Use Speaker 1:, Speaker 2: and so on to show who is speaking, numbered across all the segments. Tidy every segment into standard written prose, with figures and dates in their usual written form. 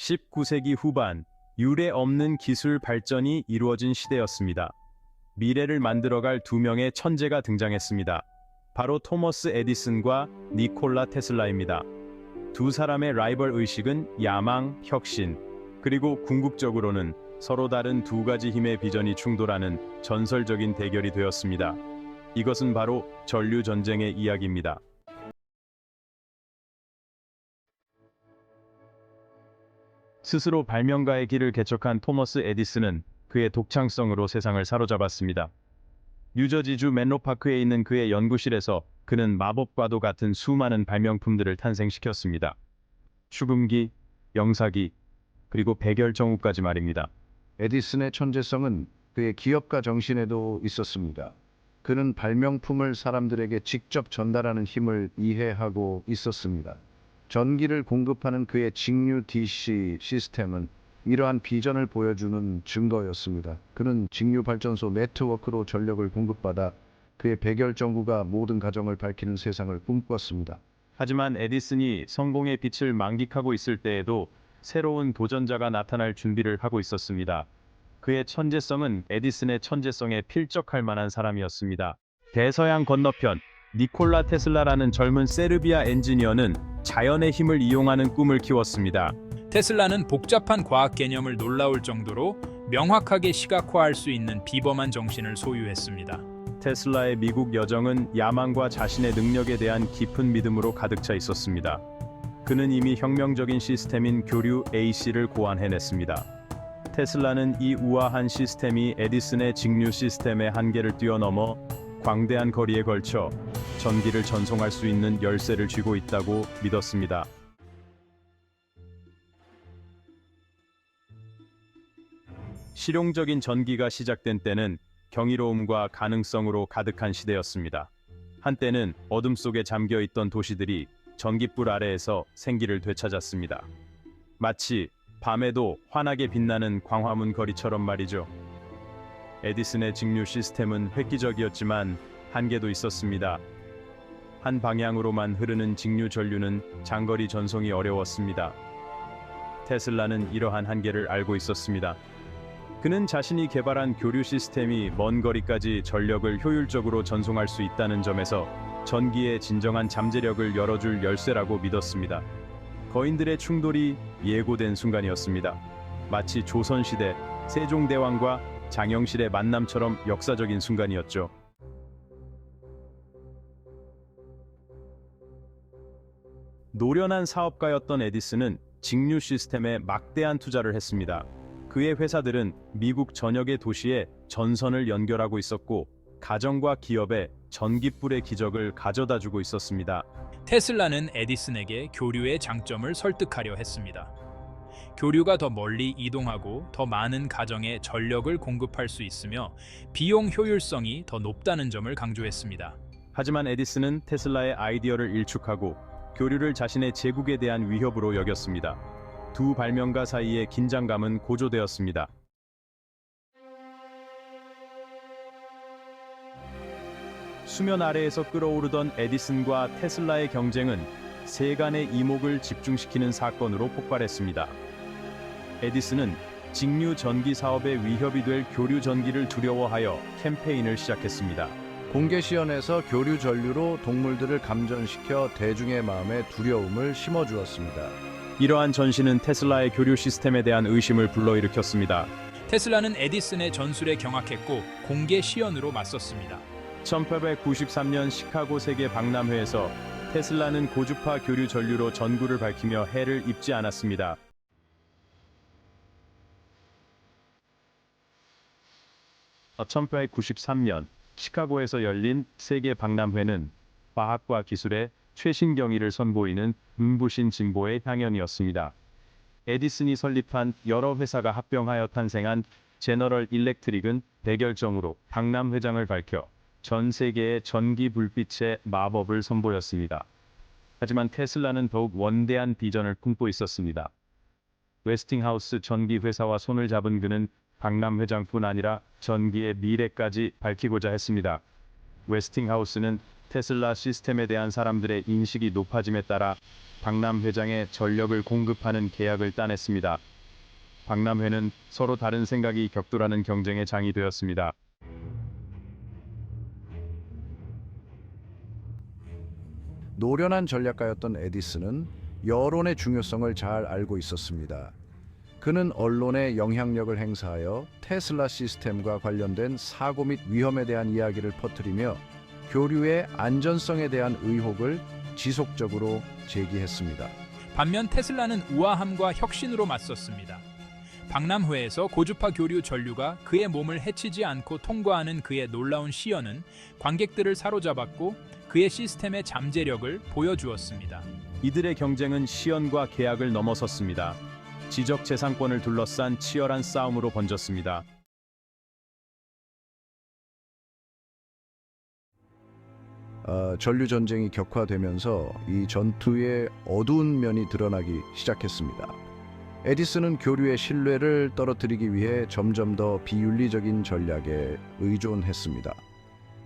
Speaker 1: 19세기 후반, 유례 없는 기술 발전이 이루어진 시대였습니다. 미래를 만들어갈 두 명의 천재가 등장했습니다. 바로 토머스 에디슨과 니콜라 테슬라입니다. 두 사람의 라이벌 의식은 야망, 혁신, 그리고 궁극적으로는 서로 다른 두 가지 힘의 비전이 충돌하는 전설적인 대결이 되었습니다. 이것은 바로 전류 전쟁의 이야기입니다. 스스로 발명가의 길을 개척한 토머스 에디슨은 그의 독창성으로 세상을 사로잡았습니다. 뉴저지주 맨로파크에 있는 그의 연구실에서 그는 마법과도 같은 수많은 발명품들을 탄생시켰습니다. 축음기, 영사기, 그리고 백열정후까지 말입니다.
Speaker 2: 에디슨의 천재성은 그의 기업가 정신에도 있었습니다. 그는 발명품을 사람들에게 직접 전달하는 힘을 이해하고 있었습니다. 전기를 공급하는 그의 직류 DC 시스템은 이러한 비전을 보여주는 증거였습니다. 그는 직류 발전소 네트워크로 전력을 공급받아 그의 백열전구가 모든 가정을 밝히는 세상을 꿈꿨습니다.
Speaker 1: 하지만 에디슨이 성공의 빛을 만끽하고 있을 때에도 새로운 도전자가 나타날 준비를 하고 있었습니다. 그의 천재성은 에디슨의 천재성에 필적할 만한 사람이었습니다. 대서양 건너편, 니콜라 테슬라라는 젊은 세르비아 엔지니어는 자연의 힘을 이용하는 꿈을 키웠습니다.
Speaker 3: 테슬라는 복잡한 과학 개념을 놀라울 정도로 명확하게 시각화할 수 있는 비범한 정신을 소유했습니다.
Speaker 1: 테슬라의 미국 여정은 야망과 자신의 능력에 대한 깊은 믿음으로 가득 차 있었습니다. 그는 이미 혁명적인 시스템인 교류 AC를 고안해냈습니다. 테슬라는 이 우아한 시스템이 에디슨의 직류 시스템의 한계를 뛰어넘어 광대한 거리에 걸쳐 전기를 전송할 수 있는 열쇠를 쥐고 있다고 믿었습니다. 실용적인 전기가 시작된 때는 경이로움과 가능성으로 가득한 시대였습니다. 한때는 어둠 속에 잠겨있던 도시들이 전깃불 아래에서 생기를 되찾았습니다. 마치 밤에도 환하게 빛나는 광화문 거리처럼 말이죠. 에디슨의 직류 시스템은 획기적이었지만 한계도 있었습니다. 한 방향으로만 흐르는 직류 전류는 장거리 전송이 어려웠습니다. 테슬라는 이러한 한계를 알고 있었습니다. 그는 자신이 개발한 교류 시스템이 먼 거리까지 전력을 효율적으로 전송할 수 있다는 점에서 전기의 진정한 잠재력을 열어줄 열쇠라고 믿었습니다. 거인들의 충돌이 예고된 순간이었습니다. 마치 조선시대 세종대왕과 장영실의 만남처럼 역사적인 순간이었죠. 노련한 사업가였던 에디슨은 직류 시스템에 막대한 투자를 했습니다. 그의 회사들은 미국 전역의 도시에 전선을 연결하고 있었고 가정과 기업에 전깃불의 기적을 가져다주고 있었습니다.
Speaker 3: 테슬라는 에디슨에게 교류의 장점을 설득하려 했습니다. 교류가 더 멀리 이동하고 더 많은 가정에 전력을 공급할 수 있으며 비용 효율성이 더 높다는 점을 강조했습니다.
Speaker 1: 하지만 에디슨은 테슬라의 아이디어를 일축하고 교류를 자신의 제국에 대한 위협으로 여겼습니다. 두 발명가 사이의 긴장감은 고조되었습니다. 수면 아래에서 끓어오르던 에디슨과 테슬라의 경쟁은 세간의 이목을 집중시키는 사건으로 폭발했습니다. 에디슨은 직류 전기 사업에 위협이 될 교류 전기를 두려워하여 캠페인을 시작했습니다.
Speaker 2: 공개 시연에서 교류 전류로 동물들을 감전시켜 대중의 마음에 두려움을 심어주었습니다.
Speaker 1: 이러한 전시는 테슬라의 교류 시스템에 대한 의심을 불러일으켰습니다.
Speaker 3: 테슬라는 에디슨의 전술에 경악했고 공개 시연으로 맞섰습니다.
Speaker 1: 1893년 시카고 세계 박람회에서 테슬라는 고주파 교류 전류로 전구를 밝히며 해를 입지 않았습니다. 1893년 시카고에서 열린 세계 박람회는 과학과 기술의 최신 경이를 선보이는 눈부신 진보의 향연이었습니다. 에디슨이 설립한 여러 회사가 합병하여 탄생한 제너럴 일렉트릭은 백열정으로 박람회장을 밝혀 전 세계의 전기 불빛의 마법을 선보였습니다. 하지만 테슬라는 더욱 원대한 비전을 품고 있었습니다. 웨스팅하우스 전기 회사와 손을 잡은 그는 박람회장뿐 아니라 전기의 미래까지 밝히고자 했습니다. 웨스팅하우스는 테슬라 시스템에 대한 사람들의 인식이 높아짐에 따라 박람 회장에 전력을 공급하는 계약을 따냈습니다. 박람 회는 서로 다른 생각이 격돌하는 경쟁의 장이 되었습니다.
Speaker 2: 노련한 전략가였던 에디슨은 여론의 중요성을 잘 알고 있었습니다. 그는 언론에 영향력을 행사하여 테슬라 시스템과 관련된 사고 및 위험에 대한 이야기를 퍼뜨리며 교류의 안전성에 대한 의혹을 지속적으로 제기했습니다.
Speaker 3: 반면 테슬라는 우아함과 혁신으로 맞섰습니다. 박람회에서 고주파 교류 전류가 그의 몸을 해치지 않고 통과하는 그의 놀라운 시연은 관객들을 사로잡았고 그의 시스템의 잠재력을 보여주었습니다.
Speaker 1: 이들의 경쟁은 시연과 계약을 넘어섰습니다. 지적재산권을 둘러싼 치열한 싸움으로 번졌습니다.
Speaker 2: 전류 전쟁이 격화되면서 이 전투의 어두운 면이 드러나기 시작했습니다. 에디슨은 교류의 신뢰를 떨어뜨리기 위해 점점 더 비윤리적인 전략에 의존했습니다.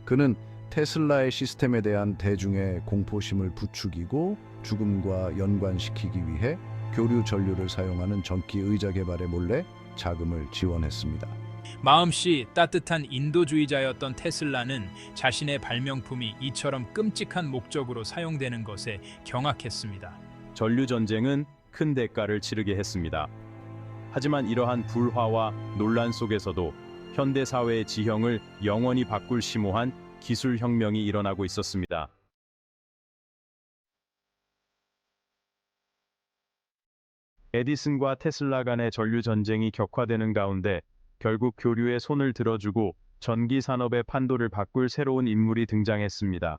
Speaker 2: 그는 테슬라의 시스템에 대한 대중의 공포심을 부추기고 죽음과 연관시키기 위해 교류 전류를 사용하는 전기 의자 개발에 몰래 자금을 지원했습니다.
Speaker 3: 마음씨 따뜻한 인도주의자였던 테슬라는 자신의 발명품이 이처럼 끔찍한 목적으로 사용되는 것에 경악했습니다.
Speaker 1: 전류 전쟁은 큰 대가를 치르게 했습니다. 하지만 이러한 불화와 논란 속에서도 현대 사회의 지형을 영원히 바꿀 심오한 기술 혁명이 일어나고 있었습니다. 에디슨과 테슬라 간의 전류 전쟁이 격화되는 가운데 결국 교류에 손을 들어주고 전기 산업의 판도를 바꿀 새로운 인물이 등장했습니다.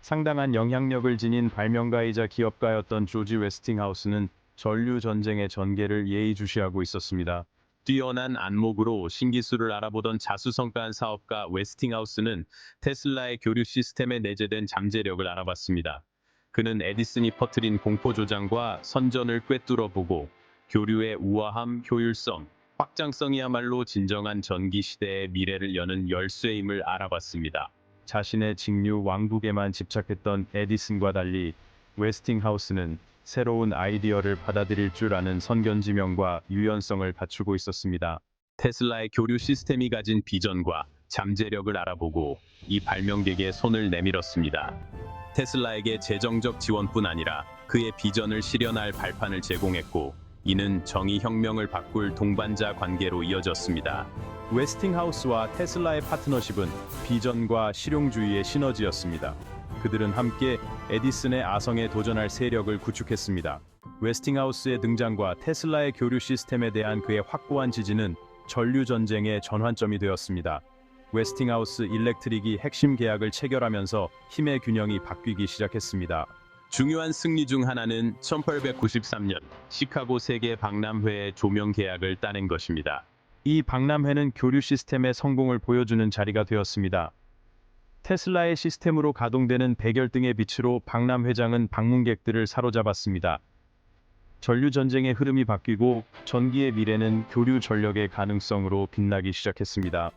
Speaker 1: 상당한 영향력을 지닌 발명가이자 기업가였던 조지 웨스팅하우스는 전류 전쟁의 전개를 예의주시하고 있었습니다. 뛰어난 안목으로 신기술을 알아보던 자수성가한 사업가 웨스팅하우스는 테슬라의 교류 시스템에 내재된 잠재력을 알아봤습니다. 그는 에디슨이 퍼뜨린 공포조장과 선전을 꿰뚫어보고 교류의 우아함, 효율성, 확장성이야말로 진정한 전기 시대의 미래를 여는 열쇠임을 알아봤습니다. 자신의 직류 왕국에만 집착했던 에디슨과 달리 웨스팅하우스는 새로운 아이디어를 받아들일 줄 아는 선견지명과 유연성을 갖추고 있었습니다. 테슬라의 교류 시스템이 가진 비전과 잠재력을 알아보고 이 발명객의 손을 내밀었습니다. 테슬라에게 재정적 지원뿐 아니라 그의 비전을 실현할 발판을 제공했고 이는 정의혁명을 바꿀 동반자 관계로 이어졌습니다. 웨스팅하우스와 테슬라의 파트너십은 비전과 실용주의의 시너지였습니다. 그들은 함께 에디슨의 아성에 도전할 세력을 구축했습니다. 웨스팅하우스의 등장과 테슬라의 교류 시스템에 대한 그의 확고한 지지는 전류 전쟁의 전환점이 되었습니다. 웨스팅하우스 일렉트릭이 핵심 계약을 체결하면서 힘의 균형이 바뀌기 시작했습니다. 중요한 승리 중 하나는 1893년 시카고 세계 박람회의 조명 계약을 따낸 것입니다. 이 박람회는 교류 시스템의 성공을 보여주는 자리가 되었습니다. 테슬라의 시스템으로 가동되는 백열등의 빛으로 박람회장은 방문객들을 사로잡았습니다. 전류 전쟁의 흐름이 바뀌고 전기의 미래는 교류 전력의 가능성으로 빛나기 시작했습니다.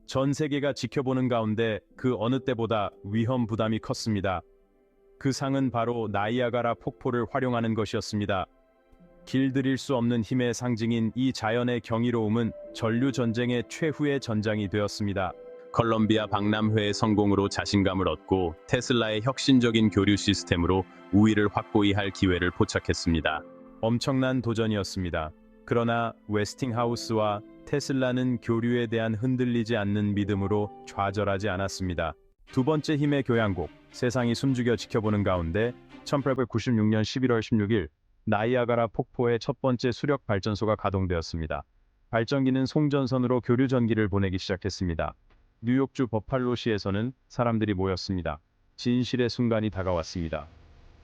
Speaker 1: 전 세계가 지켜보는 가운데 그 어느 때보다 위험 부담이 컸습니다. 그 상은 바로 나이아가라 폭포를 활용하는 것이었습니다. 길들일 수 없는 힘의 상징인 이 자연의 경이로움은 전류 전쟁의 최후의 전장이 되었습니다. 컬럼비아 박람회의 성공으로 자신감을 얻고 테슬라의 혁신적인 교류 시스템으로 우위를 확고히 할 기회를 포착했습니다. 엄청난 도전이었습니다. 그러나 웨스팅하우스와 테슬라는 교류에 대한 흔들리지 않는 믿음으로 좌절하지 않았습니다. 두 번째 힘의 교향곡, 세상이 숨죽여 지켜보는 가운데 1896년 11월 16일 나이아가라 폭포의 첫 번째 수력 발전소가 가동되었습니다. 발전기는 송전선으로 교류 전기를 보내기 시작했습니다. 뉴욕주 버팔로시에서는 사람들이 모였습니다. 진실의 순간이 다가왔습니다.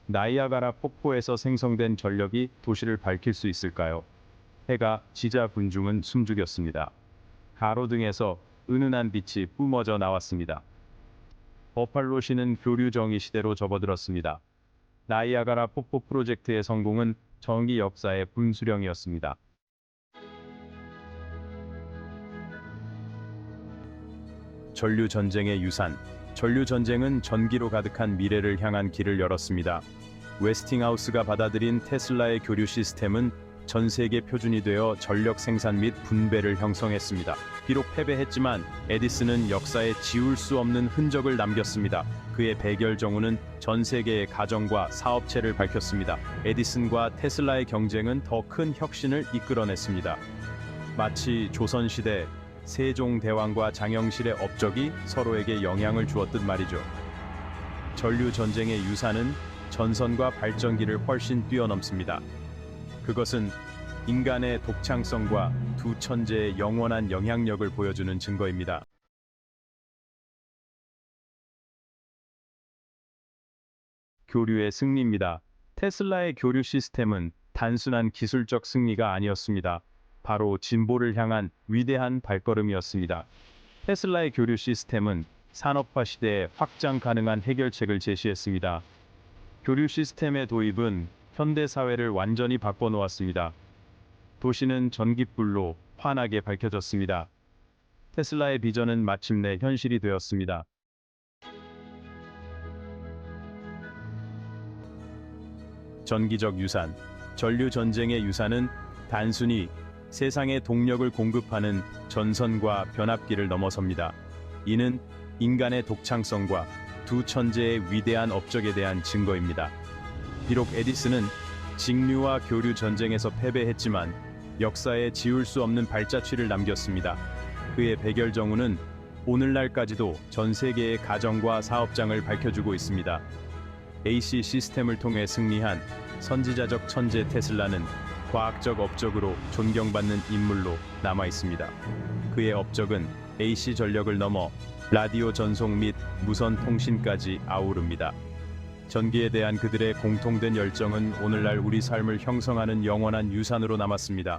Speaker 1: 나이아가라 폭포에서 생성된 전력이 도시를 밝힐 수 있을까요? 해가 지자 군중은 숨죽였습니다. 가로등에서 은은한 빛이 뿜어져 나왔습니다. 버팔로시는 교류 정의 시대로 접어들었습니다. 나이아가라 폭포 프로젝트의 성공은 전기 역사의 분수령이었습니다. 전류 전쟁의 유산. 전류 전쟁은 전기로 가득한 미래를 향한 길을 열었습니다. 웨스팅하우스가 받아들인 테슬라의 교류 시스템은 전 세계 표준이 되어 전력 생산 및 분배를 형성했습니다. 비록 패배했지만 에디슨은 역사에 지울 수 없는 흔적을 남겼습니다. 그의 백열정우는 전 세계의 가정과 사업체를 밝혔습니다. 에디슨과 테슬라의 경쟁은 더 큰 혁신을 이끌어냈습니다. 마치 조선시대 세종대왕과 장영실의 업적이 서로에게 영향을 주었듯 말이죠. 전류 전쟁의 유산은 전선과 발전기를 훨씬 뛰어넘습니다. 그것은 인간의 독창성과 두 천재의 영원한 영향력을 보여주는 증거입니다. 교류의 승리입니다. 테슬라의 교류 시스템은 단순한 기술적 승리가 아니었습니다. 바로 진보를 향한 위대한 발걸음이었습니다. 테슬라의 교류 시스템은 산업화 시대에 확장 가능한 해결책을 제시했습니다. 교류 시스템의 도입은 현대 사회를 완전히 바꿔놓았습니다. 도시는 전깃불로 환하게 밝혀졌습니다. 테슬라의 비전은 마침내 현실이 되었습니다. 전기적 유산. 전류 전쟁의 유산은 단순히 세상에 동력을 공급하는 전선과 변압기를 넘어섭니다. 이는 인간의 독창성과 두 천재의 위대한 업적에 대한 증거입니다. 비록 에디슨은 직류와 교류 전쟁에서 패배했지만 역사에 지울 수 없는 발자취를 남겼습니다. 그의 백열정우는 오늘날까지도 전 세계의 가정과 사업장을 밝혀주고 있습니다. AC 시스템을 통해 승리한 선지자적 천재 테슬라는 과학적 업적으로 존경받는 인물로 남아 있습니다. 그의 업적은 AC 전력을 넘어 라디오 전송 및 무선 통신까지 아우릅니다. 전기에 대한 그들의 공통된 열정은 오늘날 우리 삶을 형성하는 영원한 유산으로 남았습니다.